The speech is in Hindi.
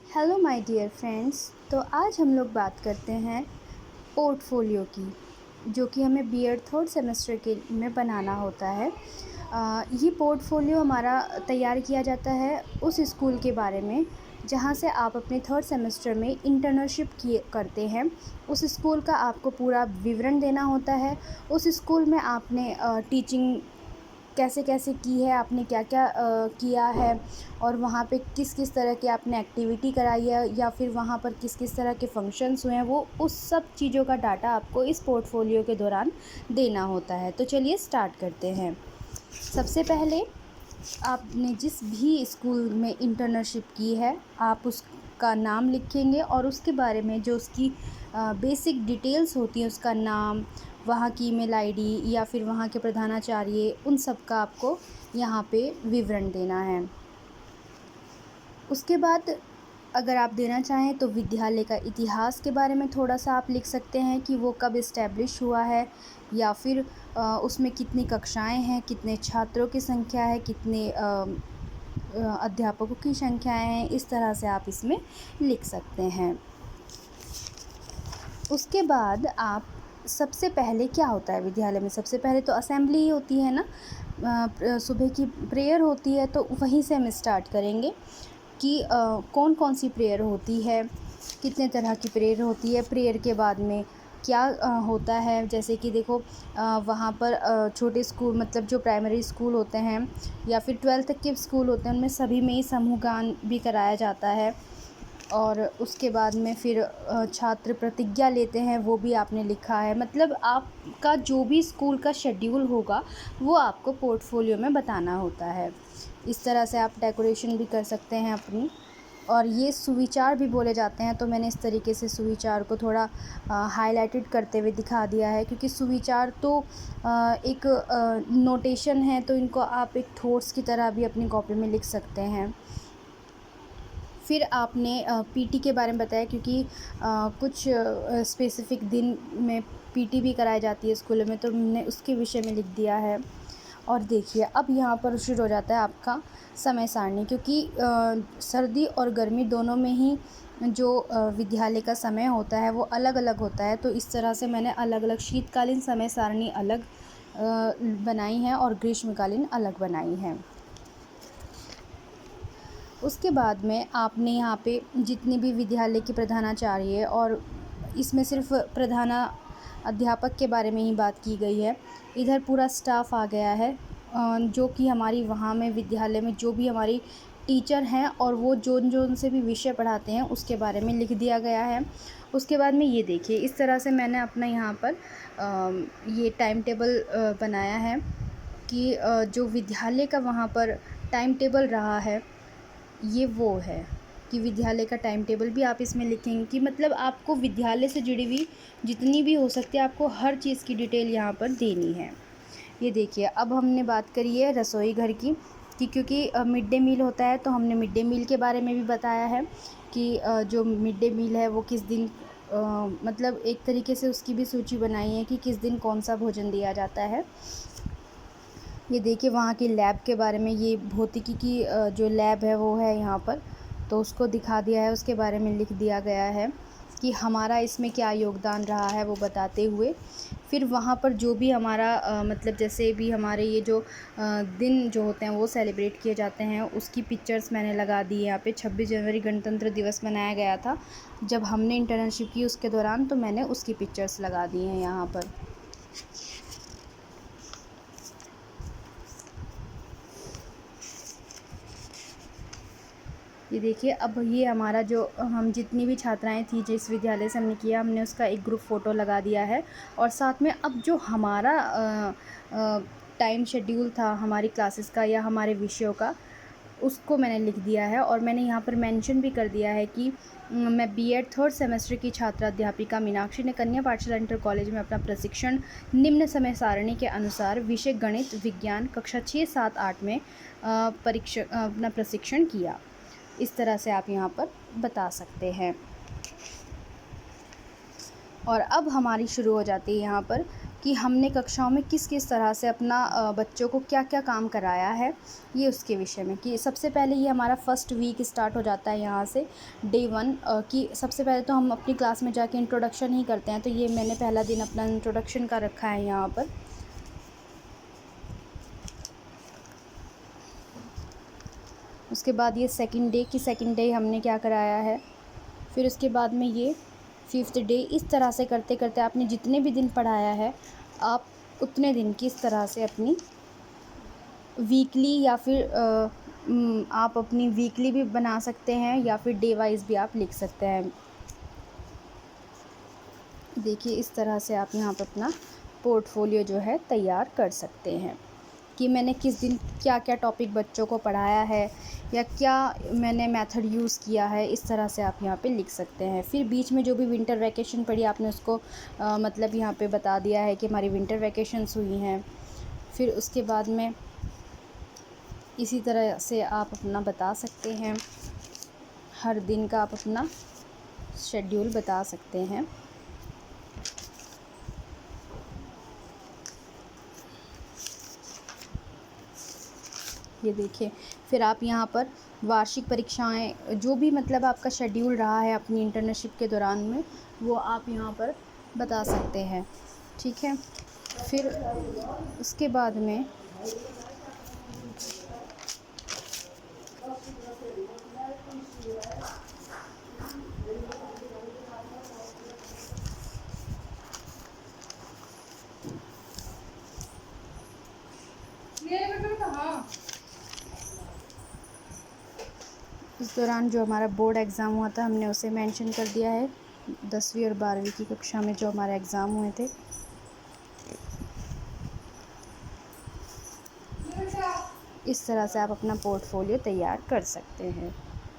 Hello my dear friends. तो आज हम लोग बात करते हैं पोर्टफोलियो की, जो कि हमें बीएड थर्ड सेमेस्टर के में बनाना होता है। ये पोर्टफोलियो हमारा तैयार किया जाता है उस स्कूल के बारे में जहाँ से आप अपने थर्ड सेमेस्टर में इंटर्नशिप किए करते हैं। उस स्कूल का आपको पूरा विवरण देना होता है। उस स्कूल में आपने टीचिंग कैसे कैसे की है, आपने क्या क्या किया है, और वहाँ पे किस किस तरह की आपने एक्टिविटी कराई है, या फिर वहाँ पर किस किस तरह के फंक्शंस हुए हैं, वो उस सब चीज़ों का डाटा आपको इस पोर्टफोलियो के दौरान देना होता है। तो चलिए स्टार्ट करते हैं। सबसे पहले आपने जिस भी स्कूल में इंटर्नशिप की है, आप उसका नाम लिखेंगे और उसके बारे में जो उसकी बेसिक डिटेल्स होती हैं, उसका नाम, वहाँ की ईमेल आईडी या फिर वहाँ के प्रधानाचार्य, उन सब का आपको यहाँ पे विवरण देना है। उसके बाद अगर आप देना चाहें तो विद्यालय का इतिहास के बारे में थोड़ा सा आप लिख सकते हैं कि वो कब इस्टेब्लिश हुआ है, या फिर उसमें कितनी कक्षाएं हैं, कितने छात्रों की संख्या है, कितने अध्यापकों की संख्याएं हैं। इस तरह से आप इसमें लिख सकते हैं। उसके बाद आप सबसे पहले क्या होता है विद्यालय में, सबसे पहले तो असेंबली ही होती है ना। सुबह की प्रेयर होती है, तो वहीं से हम स्टार्ट करेंगे कि कौन कौन सी प्रेयर होती है, कितने तरह की प्रेयर होती है। प्रेयर के बाद में क्या होता है, जैसे कि देखो वहाँ पर छोटे स्कूल, मतलब जो प्राइमरी स्कूल होते हैं या फिर 12th तक के स्कूल होते हैं, उनमें सभी में ही समूह गान भी कराया जाता है। और उसके बाद में फिर छात्र प्रतिज्ञा लेते हैं, वो भी आपने लिखा है। मतलब आपका जो भी स्कूल का शेड्यूल होगा वो आपको पोर्टफोलियो में बताना होता है। इस तरह से आप डेकोरेशन भी कर सकते हैं अपनी। और ये सुविचार भी बोले जाते हैं, तो मैंने इस तरीके से सुविचार को थोड़ा हाईलाइटेड करते हुए दिखा दिया है, क्योंकि सुविचार तो एक नोटेशन है, तो इनको आप एक थॉट्स की तरह भी अपनी कॉपी में लिख सकते हैं। फिर आपने पीटी के बारे में बताया, क्योंकि कुछ स्पेसिफ़िक दिन में पीटी भी कराई जाती है स्कूलों में, तो हमने उसके विषय में लिख दिया है। और देखिए अब यहाँ पर शुरू हो जाता है आपका समय सारणी, क्योंकि सर्दी और गर्मी दोनों में ही जो विद्यालय का समय होता है वो अलग अलग होता है। तो इस तरह से मैंने अलग अलग शीतकालीन समय सारणी अलग बनाई है और ग्रीष्मकालीन अलग बनाई है। उसके बाद में आपने यहाँ पे जितने भी विद्यालय के प्रधानाचार्य, और इसमें सिर्फ प्रधाना अध्यापक के बारे में ही बात की गई है, इधर पूरा स्टाफ आ गया है जो कि हमारी वहाँ में विद्यालय में जो भी हमारी टीचर हैं और वो जो से भी विषय पढ़ाते हैं उसके बारे में लिख दिया गया है। उसके बाद में ये देखिए, इस तरह से मैंने अपना यहाँ पर ये टाइम टेबल बनाया है कि जो विद्यालय का वहाँ पर टाइम टेबल रहा है, ये वो है कि विद्यालय का टाइम टेबल भी आप इसमें लिखेंगे, कि मतलब आपको विद्यालय से जुड़ी हुई जितनी भी हो सकती है आपको हर चीज़ की डिटेल यहाँ पर देनी है। ये देखिए, अब हमने बात करी है रसोई घर की, कि क्योंकि मिड डे मील होता है, तो हमने मिड डे मील के बारे में भी बताया है कि जो मिड डे मील है वो किस दिन मतलब एक तरीके से उसकी भी सूची बनाई है कि किस दिन कौन सा भोजन दिया जाता है। ये देखिए वहाँ की लैब के बारे में, ये भौतिकी की जो लैब है वो है यहाँ पर, तो उसको दिखा दिया है, उसके बारे में लिख दिया गया है कि हमारा इसमें क्या योगदान रहा है वो बताते हुए। फिर वहाँ पर जो भी हमारा मतलब जैसे भी हमारे ये जो दिन जो होते हैं वो सेलिब्रेट किए जाते हैं, उसकी पिक्चर्स मैंने लगा दी है यहाँ पे। 26 जनवरी गणतंत्र दिवस मनाया गया था जब हमने इंटर्नशिप की, उसके दौरान, तो मैंने उसकी पिक्चर्स लगा दी हैं यहाँ पर। ये देखिए, अब ये हमारा जो हम जितनी भी छात्राएं थी जिस विद्यालय से हमने किया, हमने उसका एक ग्रुप फ़ोटो लगा दिया है। और साथ में अब जो हमारा टाइम शेड्यूल था हमारी क्लासेस का या हमारे विषयों का, उसको मैंने लिख दिया है। और मैंने यहाँ पर मेंशन भी कर दिया है कि मैं बीएड थर्ड सेमेस्टर की छात्रा अध्यापिका मीनाक्षी ने कन्या पाठशाला इंटर कॉलेज में अपना प्रशिक्षण निम्न समय सारणी के अनुसार विषय गणित विज्ञान कक्षा 6, 7, 8 में अपना प्रशिक्षण किया। इस तरह से आप यहाँ पर बता सकते हैं। और अब हमारी शुरू हो जाती है यहाँ पर कि हमने कक्षाओं में किस किस तरह से अपना बच्चों को क्या क्या काम कराया है, ये उसके विषय में। कि सबसे पहले ये हमारा फर्स्ट वीक स्टार्ट हो जाता है यहाँ से डे 1 कि सबसे पहले तो हम अपनी क्लास में जाके इंट्रोडक्शन ही करते हैं। तो ये मैंने पहला दिन अपना इंट्रोडक्शन का रखा है यहाँ पर। उसके बाद ये सेकंड डे हमने क्या कराया है। फिर उसके बाद में ये 5th डे। इस तरह से करते करते आपने जितने भी दिन पढ़ाया है, आप उतने दिन की इस तरह से अपनी वीकली या फिर आप अपनी वीकली भी बना सकते हैं या फिर डे वाइज भी आप लिख सकते हैं। देखिए इस तरह से आप यहाँ पर अपना पोर्टफोलियो जो है तैयार कर सकते हैं कि मैंने किस दिन क्या क्या टॉपिक बच्चों को पढ़ाया है या क्या मैंने मेथड यूज़ किया है। इस तरह से आप यहाँ पे लिख सकते हैं। फिर बीच में जो भी विंटर वैकेशन पड़ी आपने उसको मतलब यहाँ पे बता दिया है कि हमारी विंटर वैकेशंस हुई हैं। फिर उसके बाद में इसी तरह से आप अपना बता सकते हैं, हर दिन का आप अपना शेड्यूल बता सकते हैं। ये देखिए फिर आप यहाँ पर वार्षिक परीक्षाएं जो भी मतलब आपका शेड्यूल रहा है अपनी इंटर्नशिप के दौरान में, वो आप यहाँ पर बता सकते हैं। ठीक है। फिर उसके बाद में इस दौरान जो हमारा बोर्ड एग्ज़ाम हुआ था हमने उसे मेंशन कर दिया है। 10वीं और 12वीं की कक्षा में जो हमारे एग्ज़ाम हुए थे। इस तरह से आप अपना पोर्टफोलियो तैयार कर सकते हैं।